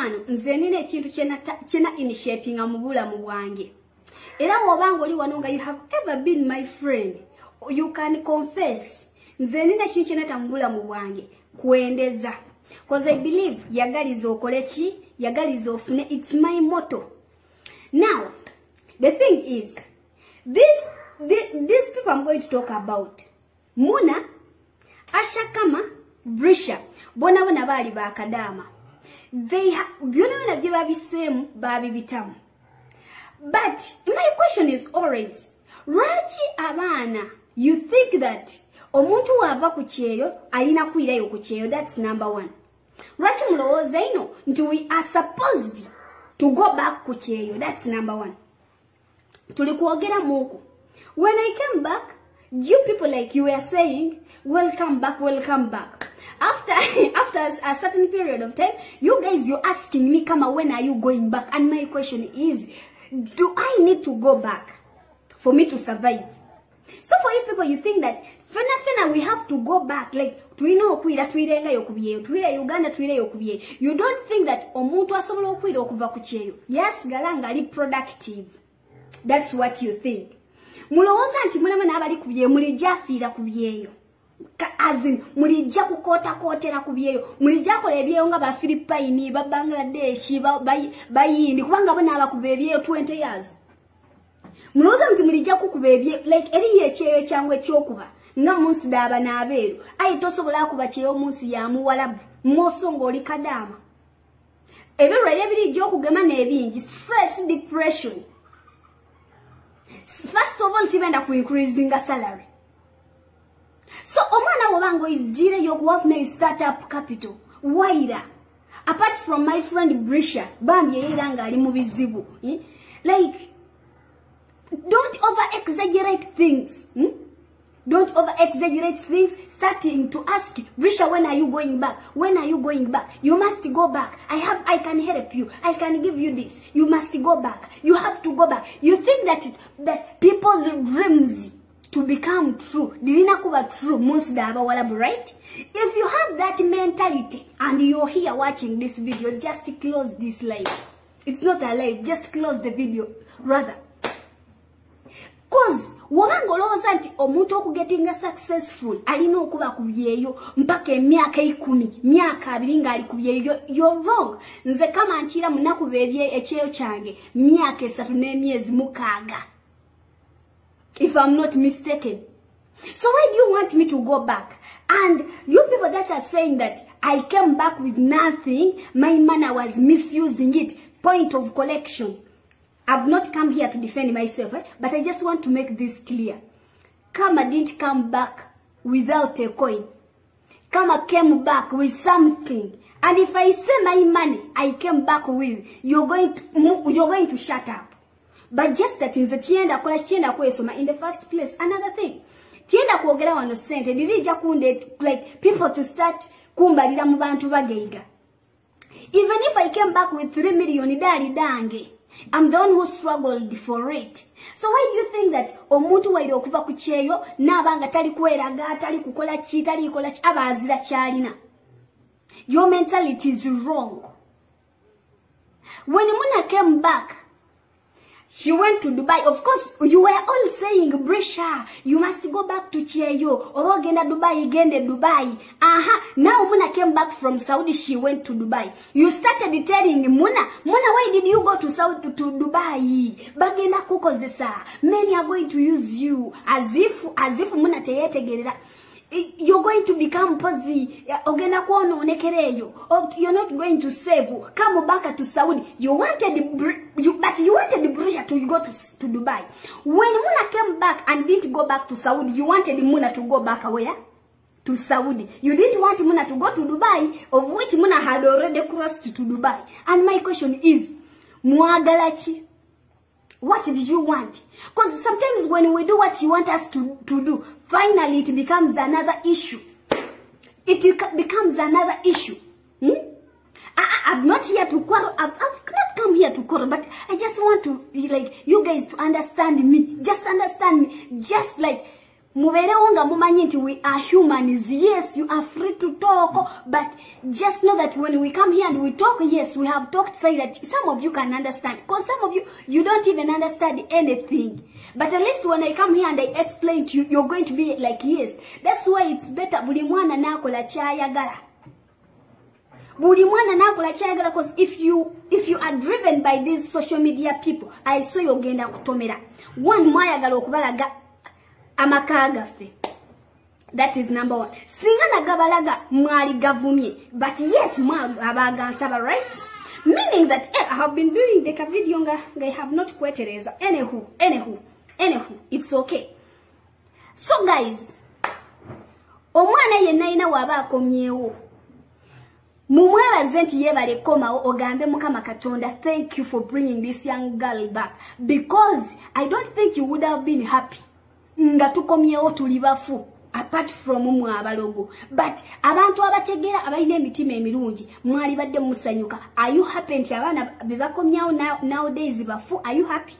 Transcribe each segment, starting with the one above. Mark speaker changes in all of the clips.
Speaker 1: wano nze nina ekintu kyena initiating mu bulamu bwange. Era wobanga oli wano nga you have ever been my friend, you can confess. Nze nina ekintu kyena mu bulamu bwange kuendeza. Because I believe yagaliza okole ki, yagaliza ofune. It's my motto. Now, the thing is, these people I'm going to talk about, Muna, Usherkarma, Brisher, bona bali ba kadama. They have, byona bye babisemu babibitamu. But my question is always, Raji abana, you think that omuntu wava ku kyeyo alina kwirayo ku kyeyo? That's number one. Raji mulowooza ino nti we are supposed to go back ku kyeyo. That's number one. Tulikuogera muku. When I came back, you people like you were saying, welcome back, welcome back. After a certain period of time, you guys, you're asking me, Kama, when are you going back? And my question is, do I need to go back for me to survive? So for you people, you think that fena we have to go back, like tuino okuira tuirenga yokubiye, tuire Uganda tuire yokubiye. You don't think that omuntu asobola okuira okuva ku kyeyo? Yes, galanga ali productive. That's what you think. Mulowooza nti mwana abali kubiye mulija fiira kubiyeyo. As in, mulija kukotera kubiyeyo. Mulija kola ebyeyo nga ba Philippines, ba Bangladesh, ba Yindi, kubanga bona abakuba ebyeyo 20 years. Mulowooza nti mulija kukuba ebyeyo, like eri ekyeyo kyangwe ekyokuba nga munsi daba n'abeeru. Ayi tosobola kuba kyeyo munsi ya muwalabu, mwosonga oli kadama. Ebirwaire ebirijja okugema n'ebingi, stress, depression. First of all, tibenda ku increasing a salary. So, omwana wobango is jire yokuwafuna startup capital. Waira. Apart from my friend Brisher, bambi yeranga ali mu bizibu. Like, don't over-exaggerate things. Don't over-exaggerate things, starting to ask, Brisher, when are you going back? When are you going back? You must go back. I can help you. I can give you this. You must go back. You have to go back. You think that people's dreams to become true, dilina kuba true, musdaba walabu, right? If you have that mentality and you're here watching this video, just close this live. It's not a live, just close the video, rather. Cause wangoloza nti omuntu okugetinga successful alina okuba kubyeyo mpaka emyaka 10, myaka 2 nga ali kubyeyo. You're wrong. Nze kama nchira munaku bebye ekyeyo kyange myaka 3 n'emyezi 6, if I'm not mistaken. So why do you want me to go back? And you people that are saying that I came back with nothing, my man, I was misusing it, point of collection. I've not come here to defend myself, but I just want to make this clear. Kama didn't come back without a coin. Kama came back with something. And if I say my money, I came back with, you're going to shut up. But just that in the tienda kwesoma in the first place. Another thing. Tienda kuogera wano sente. Dirija kunde, like, people to start kumbalira mu bantu bageiga. Even if I came back with 3 million, dali dange. I'm the one who struggled for it. So why do you think that omuntu waire okuva ku kyeyo nabanga tali kweraga tali kukola chi tali kola chi abazira kyalina? Your mentality is wrong. When Muna came back, she went to Dubai. Of course, you were all saying, Brisher, you must go back to kyeyo. Or genda Dubai, gende Dubai. Now Muna came back from Saudi, she went to Dubai. You started telling Muna, why did you go to Saudi, to Dubai? Bagenda kukozesa. Many are going to use you as if Muna teyete gerera. You're going to become posi. Ogenda kuono nekereyo. You're not going to save. Come back to Saudi. But you wanted Brisher to go to Dubai. When Muna came back and didn't go back to Saudi, you wanted Muna to go back where? To Saudi. You didn't want Muna to go to Dubai, of which Muna had already crossed to Dubai. And my question is, Muagalachi, what did you want? Because sometimes when we do what you want us to do, finally it becomes another issue. It becomes another issue. I'm not here to quarrel. I've not come here to quarrel, but I just want to, like, you guys to understand me. Just understand me. Just like, Muberewo nga mumanyi nti we are humans. Yes, you are free to talk, but just know that when we come here and we talk, yes, we have talked, say that some of you can understand. Because some of you don't even understand anything. But at least when I come here and I explain to you, you're going to be like, yes. That's why it's better. Buli mwana nakola kyayagala. Buli mwana nakola kyayagala, because if you are driven by these social media people, I saw you genda kutomera. One mwayagala okubalaga amakagafe. That is number one. Singa nagabalaga mwali gavumye, but yet abagansaba, right? Meaning that I have been doing the video I have not quoted as anywho, it's okay. So guys, omwana yenna waba akomyewo. Mumwebaze nti yebale komawo ogambe Mukama Katonda, thank you for bringing this young girl back, because I don't think you would have been happy nga tukomyewo tuli bafu apart from mwabalogo. But abantu abategera abalina emitima emirungi mwali badde musanyuka. Are you happy nti abana bebakomyawo nowadays bafu? Are you happy?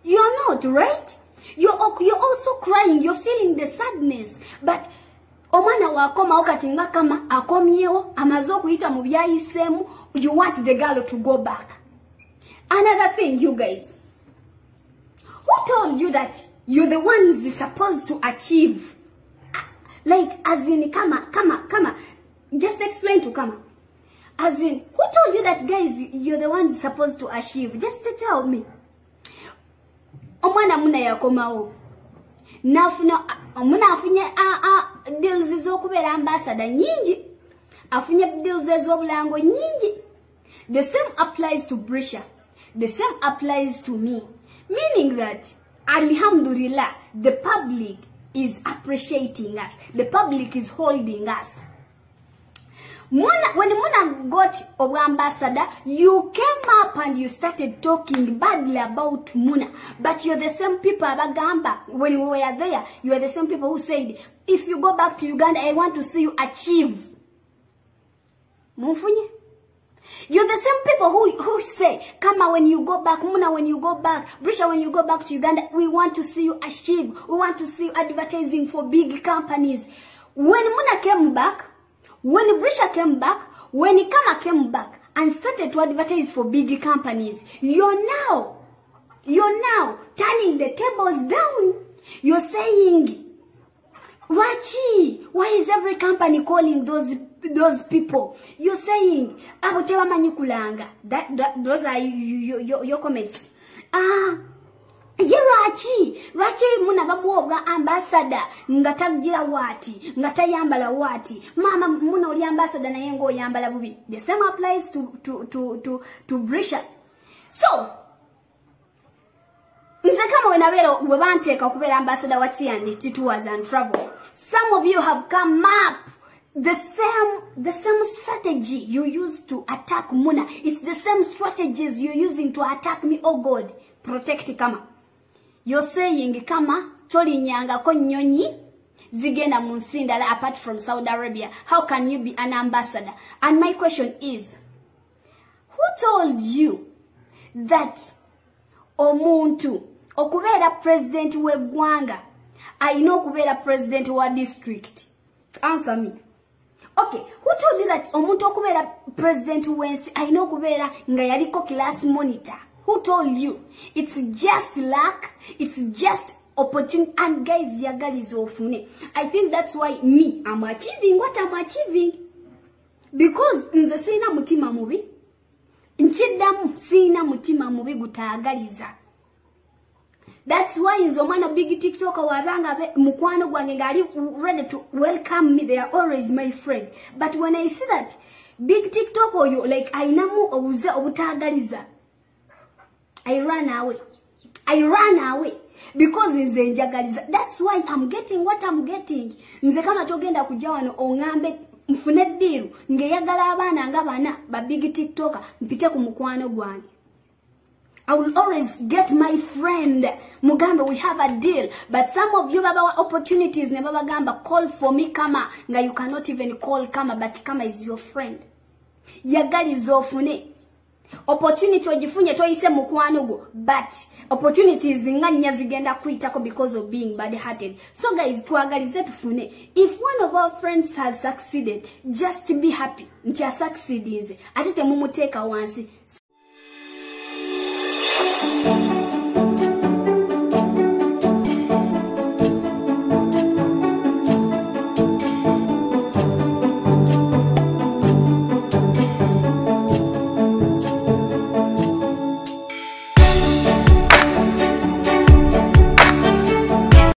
Speaker 1: You're not, right? You're also crying, you're feeling the sadness. But omwana wakoma okati nga kama akomyewo amaze okuyita mu byayisemu, you want the girl to go back. Another thing, you guys, who told you that you're the ones supposed to achieve? Like, as in, kama. Just explain to kama. As in, who told you that, guys, you're the ones supposed to achieve? Just to tell me. Omwana muna yakomawo. Nafuna, omwana afunye deals zokubera ambassador nyingi. Afunye deals ezobulango nyingi. The same applies to Brisher. The same applies to me. Meaning that, alhamdulillah, the public is appreciating us. The public is holding us. When Muna got our ambassador, you came up and you started talking badly about Muna. But you're the same people, Abagamba, when we were there, you are the same people who said, if you go back to Uganda, I want to see you achieve. Mumfunye? You're the same people who say, Kama, when you go back, Muna, when you go back, Brisher, when you go back to Uganda, we want to see you achieve. We want to see you advertising for big companies. When Muna came back, when Brisher came back, when Kama came back and started to advertise for big companies, you're now turning the tables down. You're saying, Rachi, why is every company calling those people? You're saying, Abotewa Manikulanga. Those are your comments. Rachi Muna bamuoga ambassador ngatagira wati ngatayambala wati mama Muna oli ambassador na yengo yambala bubi. The same applies to Brisher. So nze kama wenabero webanteka okubera ambassador wati and tours and travel, some of you have come up the same strategy you used to attack Muna. It's the same strategies you're using to attack me. Oh God, protect Kama. You're saying, Kama, toli nyanga ko nyonyi, zigenda munsindala apart from Saudi Arabia. How can you be an ambassador? And my question is, who told you that omuntu, okubera president we Gwanga, ayino okubera president wa district? Answer me. Okay, who told you that omuntu okubera president wensi, ayino okubera nga yaliko class monitor? Who told you? It's just luck. It's just opportunity. And guys, yagali zofune. I think that's why me, I'm achieving what I'm achieving. Because nze sina mutima mubi. Nchidamu sina mutima mubi gutagaliza. That's why nzo mwana big TikToker wabanga mukwano gwange ngali ready to welcome me. They are always my friend. But when I see that big TikToker, you like ainamu obuze obutagaliza, I ran away because nze njagaliza. That's why I'm getting what I'm getting. Nze kama togenda kujawa no ongambe mfune deal ngeyagala abana nga bana ba big TikToker mpite ku mukwano gwange. I will always get my friend mugambe, we have a deal. But some of you have our opportunities ne baba gamba call for me Kama nga you cannot even call Kama, but Kama is your friend. Yagali zofune. Opportunity ogifunye toyise mukwano gwo, but opportunities nga nnya zigenda kuyitako because of being bad-hearted. So guys, twagalize tufune. If one of our friends has succeeded, just be happy nti succeedinze ate temumuteeka wansi.